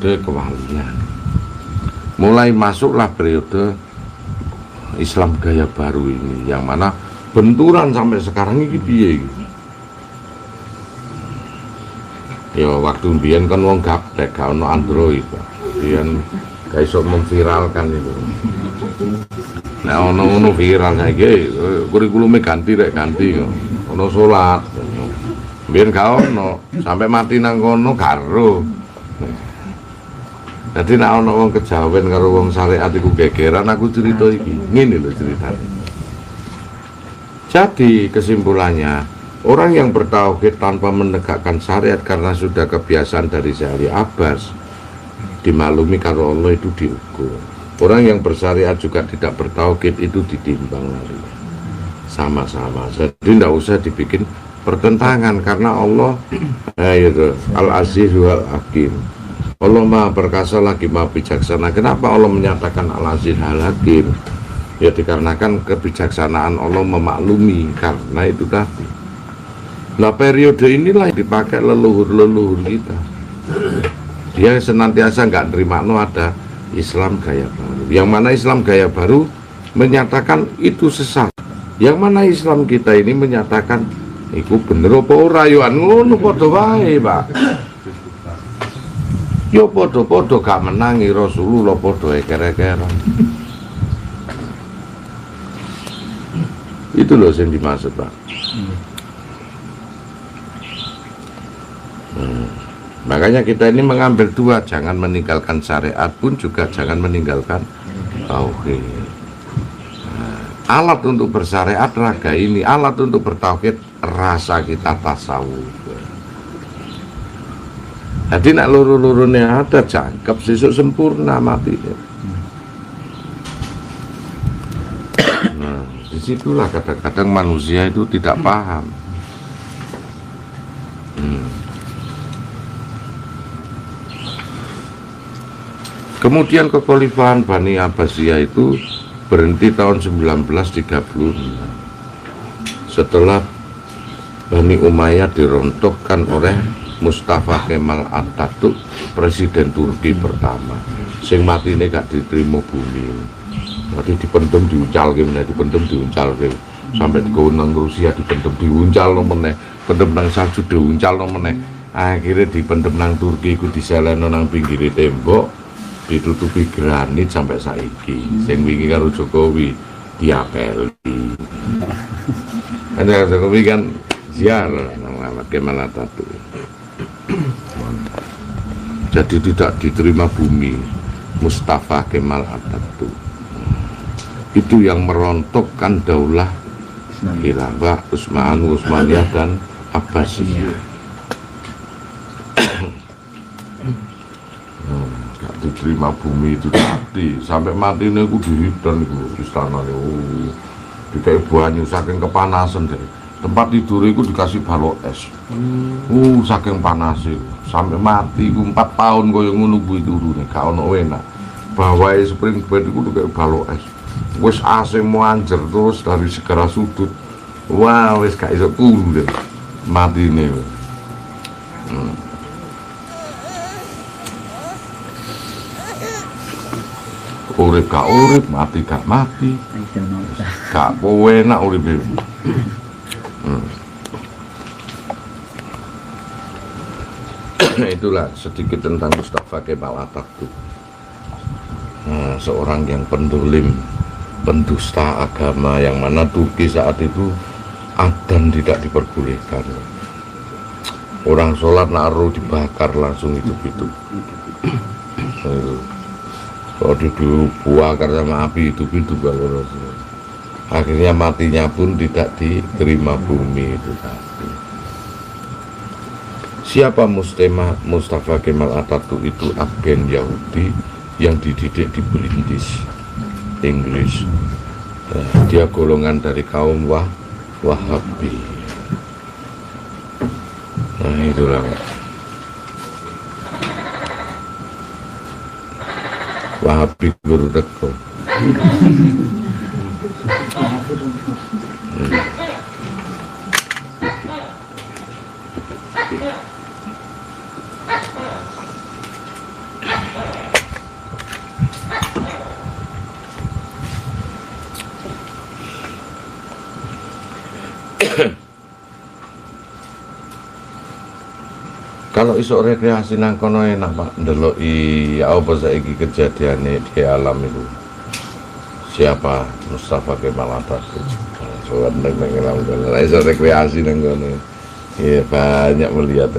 kewalian. Mulai masuklah periode Islam gaya baru ini, yang mana benturan sampai sekarang ini piye iki. Ya waktu mbiyen kan wong gaptek gak ono Android, Pak. Mbiyen gak iso memviralkan itu. Nah ono viral saiki kurikulumnya ganti kok. Ono salat. Mbiyen gak ono, sampai mati nang kono karo. Jadi nek ana wong kejawen karo wong syariat iku gegeran, aku cerita iki. Ngene lho ceritane. Jadi kesimpulannya, orang yang bertauhid tanpa menegakkan syariat karena sudah kebiasaan dari Syahri Abbas, dimaklumi kalau Allah itu diukur. Orang yang bersyariat juga tidak bertauhid itu ditimbang lagi. Sama-sama. Jadi tidak usah dibikin pertentangan karena Allah Al-Aziz wal Hakim. Allah Maha Perkasa lagi Maha Bijaksana. Kenapa Allah menyatakan Al-Aziz Al-Hakim? Ya dikarenakan kebijaksanaan Allah memaklumi, karena itu tadi. Nah periode inilah yang dipakai leluhur-leluhur kita. Dia senantiasa nggak terima ada Islam gaya baru. Yang mana Islam gaya baru menyatakan itu sesat. Yang mana Islam kita ini menyatakan iku bener apa ora yo ngono padha wae, Pak. Yo podo-podo gak menangi Rasulullah, podo eker-ekeran. Itu loh yang dimaksud, Pak. Makanya kita ini mengambil dua, jangan meninggalkan syariat pun juga jangan meninggalkan tauhid. Alat untuk bersyariat raga ini, alat untuk bertauhid rasa kita tasawuf. Jadi nak luru-lurunya ada jangkep sesuk sempurna mati. Nah, disitulah kadang-kadang manusia itu tidak paham. Kemudian kekhalifahan Bani Abbasiyah itu berhenti tahun 1936 setelah Bani Umayyah dirontokkan oleh Mustafa Kemal Atatürk, presiden Turki pertama. Sing mati ini gak diterima bumi. Berarti dipendem diuncal sampai ke nang Rusia dipendem diuncal meneh, pendem nang salju diuncal meneh. Akhirnya dipendem nang Turki iku diseleno nang pinggir tembok, ditutupi granit sampai saiki. Sing wingi karo Jokowi diapeli. Ada Jokowi kan ziarah nang Kemal Atatürk. Jadi tidak diterima bumi Mustafa Kemal Atatürk. Itu yang merontokkan daulah Khilafah Utsmaniyah dan Abbasiyah. Gak diterima bumi itu mati, sampai mati ini aku dihidan itu istana ini. Dikai banyu saking kepanasan deh. Tempat tidur itu dikasih balok es. Saking panasnya sampai mati ku 4 tahun kaya ngono kuwi turune gak ono enak. Bawahe spring bed iku kayak balok es. Wis AC muanjer terus dari segala sudut. Wah, wis gak iso turu deh. Matine. Urip gak urip, mati gak mati. Gak enak urip. Itulah sedikit tentang Mustafa Kemal Atatürk. Seorang yang pendolim, pendusta agama, yang mana Turki saat itu adzan tidak diperbolehkan. Orang sholat naruh dibakar langsung hidup-hidup. Kalau dibakar sama api hidup-hidup. Akhirnya matinya pun tidak diterima bumi itu tadi. Siapa Mustafa Kemal Atatürk itu? Agen Yahudi yang dididik di British Inggris. Dia golongan dari kaum Wahabi. Nah itulah Wahabi guru teko. kalau iso rekreasi nang kono enak Pak, ndeloki ya apa saiki kejadiannya di alam itu. Siapa Mustafa Kemal Atatürk. Soal nang alam iso rekreasi nang kono. Iya banyak melihat.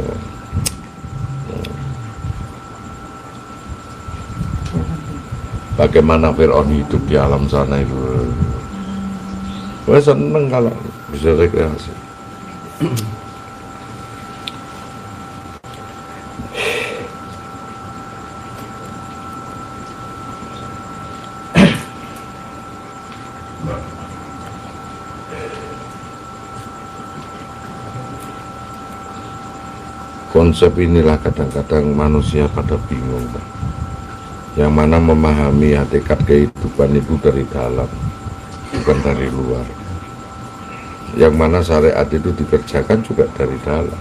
Bagaimana Fir'aun hidup di alam sana itu. Wah seneng kalau bisa rekreasi. Konsep inilah kadang-kadang manusia pada bingung, Pak. Yang mana memahami hakikat kehidupan itu dari dalam, bukan dari luar. Yang mana syariat itu dikerjakan juga dari dalam.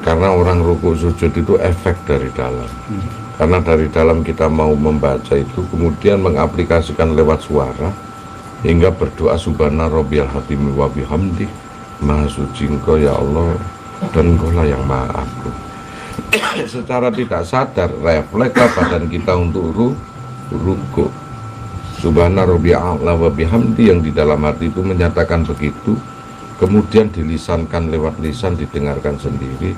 Karena orang rukuk sujud itu efek dari dalam. Karena dari dalam kita mau membaca itu, kemudian mengaplikasikan lewat suara, hingga berdoa subhana rabbiyal hatimi wa bihamdi, maha suci engkau ya Allah, dan engkau lah yang maha agung. Secara tidak sadar reflekslah badan kita untuk rukuk subhana rabbiyal a'la wa bihamdi, yang di dalam hati itu menyatakan begitu, kemudian dilisankan lewat lisan, didengarkan sendiri,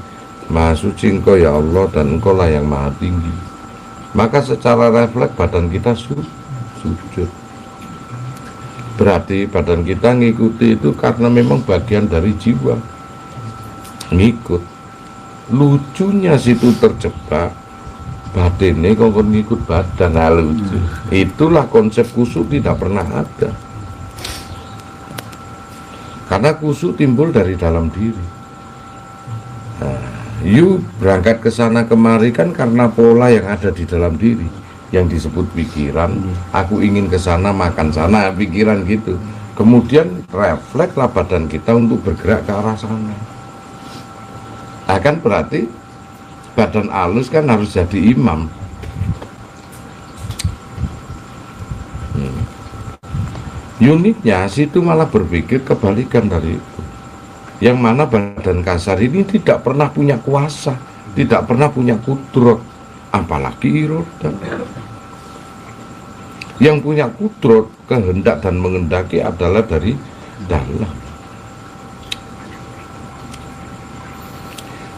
maha suci engkau ya Allah, dan engkau lah yang maha tinggi. Maka secara refleks badan kita sujud. Berarti badan kita ngikuti itu karena memang bagian dari jiwa ngikut. Lucunya situ terjebak batinnya kok ngikut badan. Nah, lucu. Itulah konsep khusyuk tidak pernah ada, karena khusyuk timbul dari dalam diri. Nah, you berangkat ke sana kemari kan karena pola yang ada di dalam diri yang disebut pikiran. Aku ingin ke sana, makan sana, pikiran gitu. Kemudian reflekslah badan kita untuk bergerak ke arah sana. Akan berarti badan halus kan harus jadi imam. Uniknya situ malah berpikir kebalikan dari itu. Yang mana badan kasar ini tidak pernah punya kuasa, tidak pernah punya kudrat, apalagi iroda. Yang punya kudrat, kehendak dan mengendaki adalah dari dalam.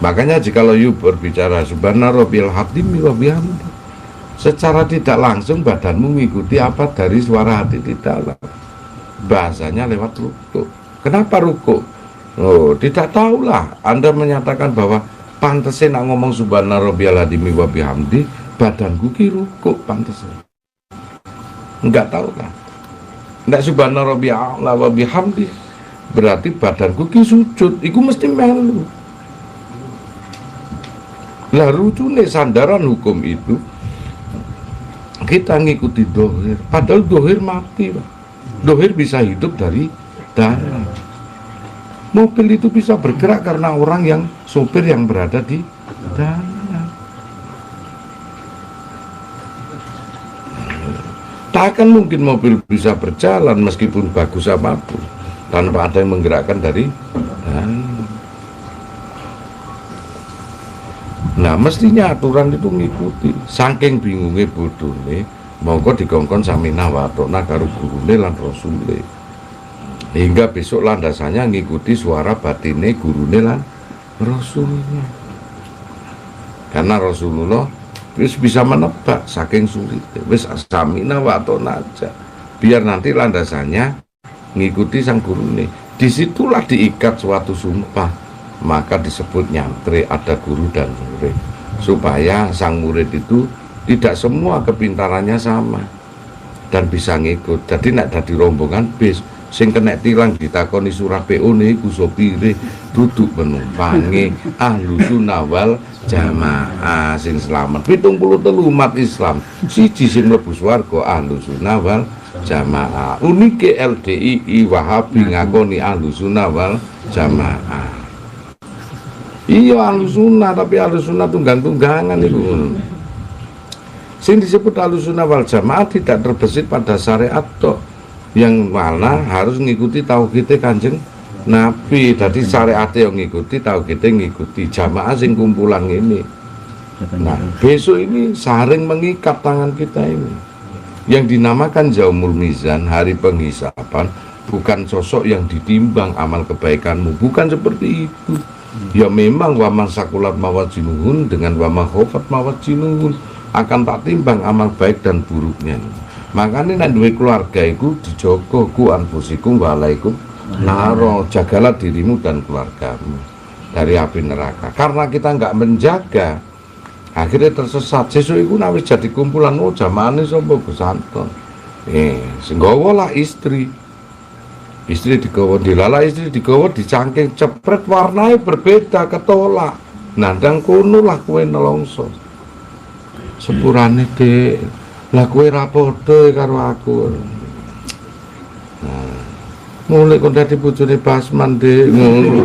Makanya jikalau you berbicara subhana rabbiyal hatimi wa bihamdi, secara tidak langsung badanmu mengikuti apa dari suara hati di dalam. Bahasanya lewat rukuk. Kenapa rukuk? Oh, tidak tahulah. Anda menyatakan bahwa pantasnya nak ngomong subhana rabbiyal hatimi wa bihamdi, badanku ki rukuk pantasnya. Enggak tahu kan? Enggak subhana rabbiyal a'la wa bihamdi, berarti badanku ki sujud. Iku mesti melu. Lah lucunya sandaran hukum itu kita ngikuti dohir, padahal dohir mati, Pak. Dohir bisa hidup dari dalam. Mobil itu bisa bergerak karena orang yang sopir yang berada di dalam. Tak akan mungkin mobil bisa berjalan meskipun bagus apapun tanpa ada yang menggerakkan dari dalam. Nah mestinya aturan itu ngikuti. Saking bingungnya bodone, monggo dikongkon samina watona karo gurune lan rasule, hingga besok landasannya ngikuti suara batine gurune lan rasulnya. Karena Rasulullah wis bisa menebak saking sulit, wis samina watona aja, biar nanti landasannya ngikuti sang gurune. Disitulah diikat suatu sumpah, maka disebut nyantri, ada guru dan murid, supaya sang murid itu tidak semua kepintarannya sama dan bisa ngikut. Jadi nak dadi rombongan bis sing kena tilang ditakoni surah PO niku sopire duduk penumpange ahlu sunnah wal jamaah sing selamat 73 umat Islam, siji sing mlebu swarga ahlu sunnah wal jamaah. Unike LDII Wahabi ngakoni ahlu sunnah wal jamaah. Iya ahlus sunnah, tapi ahlus sunnah tunggang-tunggangan itu. Sing disebut ahlus sunnah wal jamaah tidak terbesit pada syariat toh, yang mana harus mengikuti tauhid Kanjeng Nabi tadi syariat yang ngikuti, tahu kita ngikuti jamaah sing kumpulan ini. Nah besok ini saring mengikat tangan kita ini yang dinamakan Yaumul Mizan, hari penghisapan, bukan sosok yang ditimbang amal kebaikanmu, bukan seperti itu. Ya memang wama sakulat mawajinuhun dengan wama khofat mawajinuhun akan tak timbang amal baik dan buruknya. Makanya nek duwe keluarga iku dijogo ku anfusikum walaikum naro, jagalah dirimu dan keluargamu dari api neraka. Karena kita nggak menjaga, akhirnya tersesat. Sesuk iku nawis jadi kumpulan jamaane sapa Gus Anton. Senggawa lah istri digawa dilala, istri digawa dicangking cepret, warnanya berbeda, ketolak. Nandang kono lah kowe nelongso. Sepurane Dik, lah kowe ra padha karo aku. Nah, mulai kok dadi bojone Basman Dik ngono.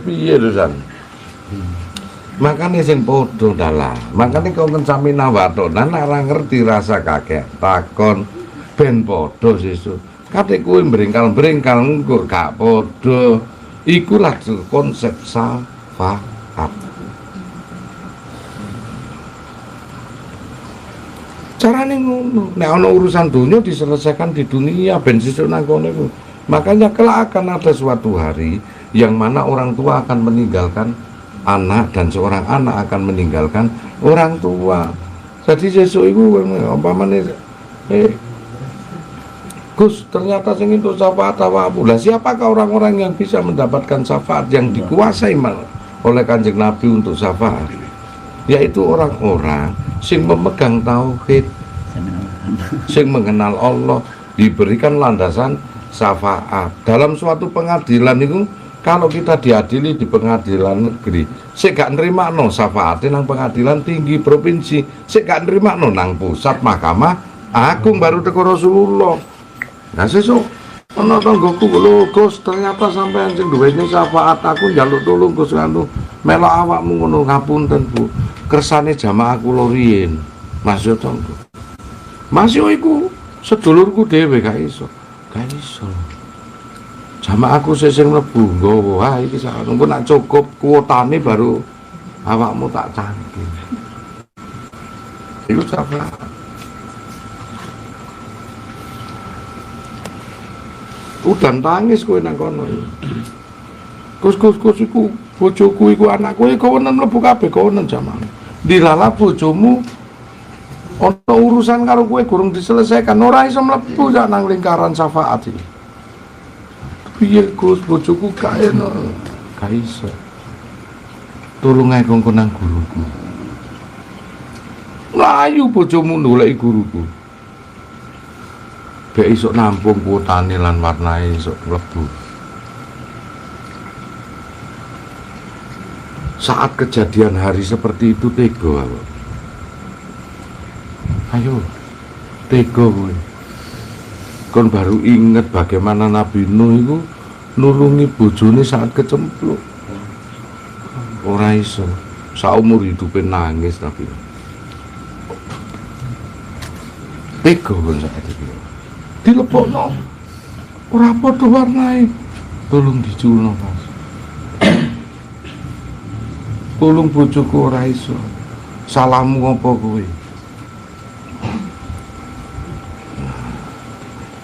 Piye lho San? Makanya sing padha dalah. Makanya kau sami nawatonan ora ngerti rasa kakek takon ben padha sesuk. Kate kowe bringkal-bringkal engko gak padha. Iku lah konsep syafaat. Carane ngono. Nek ana urusan dunia diselesaikan di dunia ben sesuk nang kono iku. Makanya kelak akan ada suatu hari yang mana orang tua akan meninggalkan anak dan seorang anak akan meninggalkan orang tua. Jadi sesuk iku umpamane Gus, ternyata sing itu syafaat awakmu. Lah siapakah orang-orang yang bisa mendapatkan syafaat yang dikuasai oleh Kanjeng Nabi untuk syafaat? Yaitu orang-orang sing memegang tauhid, sing mengenal Allah, diberikan landasan syafaat. Dalam suatu pengadilan itu, kalau kita diadili di pengadilan negeri, sik gak nrimakno syafaate nang pengadilan tinggi provinsi, sik gak nrimakno nang pusat mahkamah agung baru teko Rasulullah. Nah sesuk ana tanggoku lho Gus, ternyata sampean sing duweni syafaat, aku njaluk tulung Gus anu melok awakmu ngono, ngapunten Bu. Kersane jamaah kula riyin. Mas yo tanggo. Mas yo iku sedulurku dhewe gak iso. Gak iso. Jamaahku sing mlebu nggawa, wah iki sak engko nak cukup kuotane baru awakmu tak cangking. Iku syafaat. Udan tangis kowe nang kono. Gus iku bojoku iku anakku kawenan mlebu kabeh kawenan jamaah. Dilala bojomu ana urusan karo kowe gurung diselesaikan, ora iso mlebu sak nang lingkaran syafaat iki. Piye Gus, bojoku gak enak. Gak iso. Tolong ae kongkon nang guruku. Layu bojomu ndoleki guruku. Bek isok nampung kuotane lan warnai isok mlebu. Saat kejadian hari seperti itu tega aku. Ayo, tega kowe. Kon baru inget bagaimana Nabi Nuh itu nulungi bojone saat kecemplung. Ora iso, saumur hidupnya nangis Nabi Nuh. Tega kon saat itu. Dilepokno ora padha warnae, tolong diculno Mas. Tolong bojoku ora iso, salahmu apa kowe?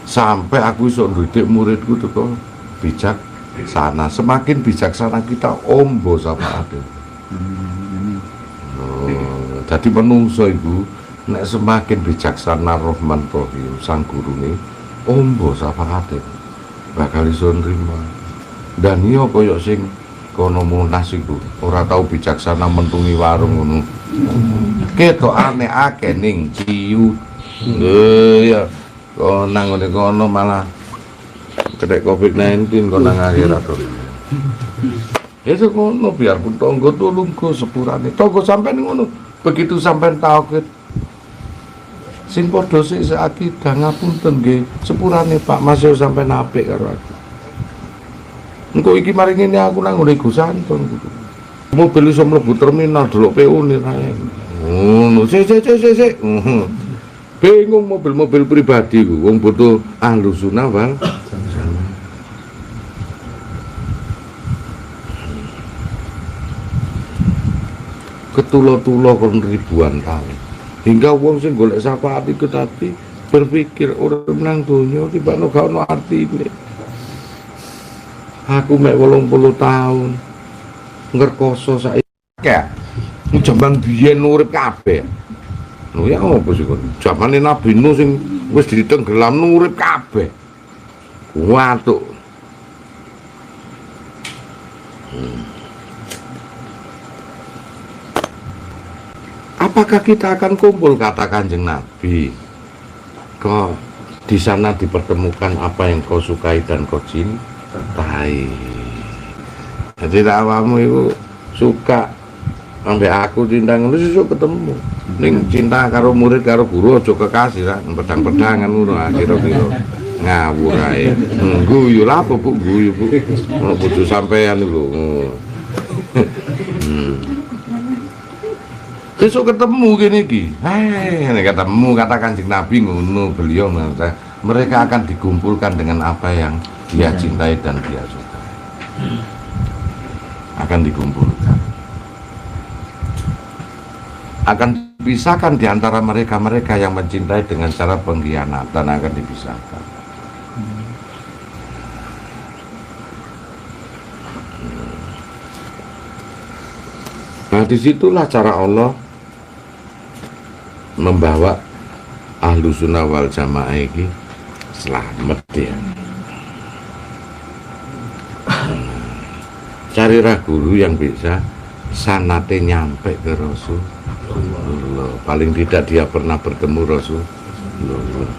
Sampai aku iso ndidik muridku teko bijaksana. Semakin bijaksana kita ombo syafaate. Jadi menungso iku nek semakin bijaksana Rahman Rahim sang gurune ombo syafaate bakal iso nrimo. Dan iya kaya sing kono Monas iku ora tau bijaksana mentungi warung ngono. Ketokane akeh ning ciu. Ya kok nang ngene kono malah kena COVID-19 kok nang akhirat. Itu kono biarpun tonggo tulung go sepurane. Tonggo sampean ngono. Begitu sampean tauhid sing padha sik akidah ngapunten nggih sepurane Pak Mas yo sampean apik karo aku. Engko iki mari ngene aku nang ngene Gus Anton gitu. Mobil iso mlebu terminal delok PU ni rae. Ngono sik. Bingung mobil-mobil pribadi ku wong butuh ahlu sunnah wal ketulo-tulo kon ribuan tahun. Hingga wong sing golek syafaat iku tadi berpikir urip nang donya tibane gak ono artine. Aku mek 80 tahun ngerkoso saiki. Jaman biyen urip kabeh. Lho ya opo sih kon? Jamane Nabi Nuh sing wis ditenggelam urip kabeh. Watuk. Apakah kita akan kumpul, kata Kanjeng Nabi? Kok di sana dipertemukan apa yang kau sukai dan kau cintai. Jadi awakmu itu suka sampai aku cinta ngono sesuk ketemu. Ning cinta karo murid karo guru aja kekasih lah, pedang-pedangan ngono kira-kira ngawur ae. Guyu lah apa Bu, guyu Bu. Ono bojo sampean lho. Besok ketemu gini ki, ini ketemu kata Kanjeng Nabi ngono, beliau mengatakan mereka akan dikumpulkan dengan apa yang dia cintai dan dia sukai, akan dikumpulkan, akan dipisahkan di antara mereka yang mencintai dengan cara pengkhianatan akan dipisahkan. Nah disitulah cara Allah membawa ahlu sunnah wal jamaah ini selamat ya. Carilah guru yang bisa sanate nyampe ke Rasulullah. Paling tidak dia pernah bertemu Rasulullah.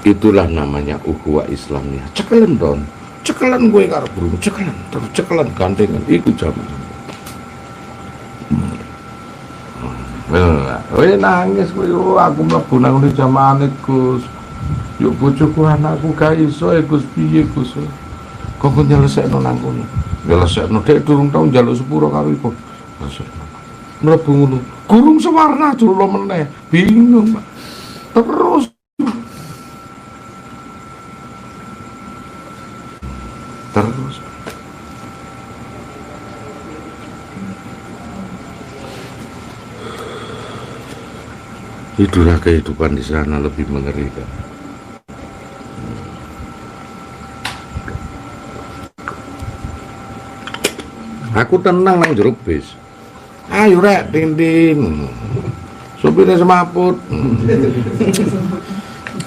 Itulah namanya ukhuwah Islamnya. Cekelen don, cekelen gue karo burung, cekelen terus cekelen gandengan. Iku jaman. Weh nangis gue, aku mlebu nang jamaane Gus. Yuk bojoku anakku gak iso Gus piye Gus. Kok nyelesekno nang kono. Nyelesekno dek durung tau njaluk sepuro karo iku. Mlebu ngono. Gurung sewarna jolo meneh. Bingung, Pak. Terus itulah kehidupan di sana, lebih mengerikan. Aku tenang nang jero bis. Ayo rek ting-ting. Supirnya semaput.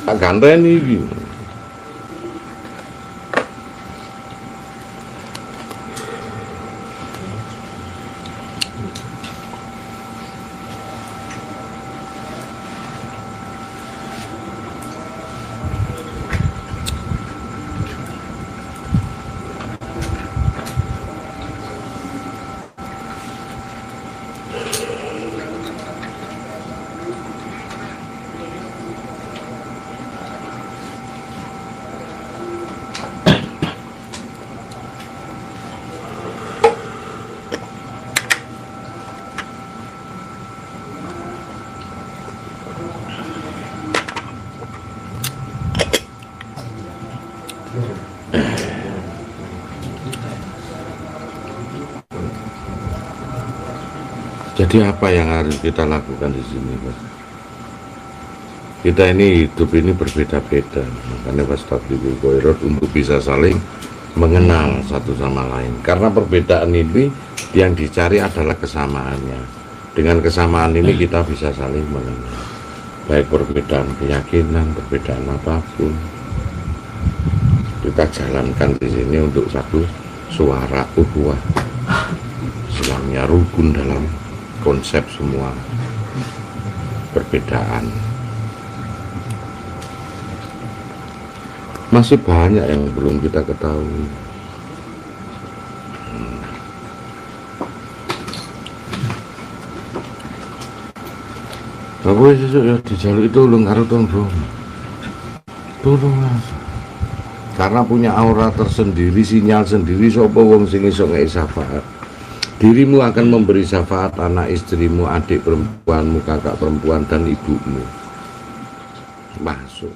Tak ganteni iki. Jadi apa yang harus kita lakukan di sini, Mas? Kita ini hidup ini berbeda-beda, makanya fastabiqul khairat untuk bisa saling mengenal satu sama lain. Karena perbedaan ini yang dicari adalah kesamaannya. Dengan kesamaan ini kita bisa saling mengenal. Baik perbedaan keyakinan, perbedaan apapun, kita jalankan di sini untuk satu suara ukhuwah Islamnya, rukun dalam konsep semua perbedaan. Masih banyak yang belum kita ketahui. Apa sesuk ya dijaluk itu lu karo Bro. Tolong Mas. Karena punya aura tersendiri, sinyal sendiri sapa wong sing iso ngeki syafaat. Dirimu akan memberi syafaat anak istrimu, adik perempuanmu, kakak perempuan, dan ibumu. Masuk.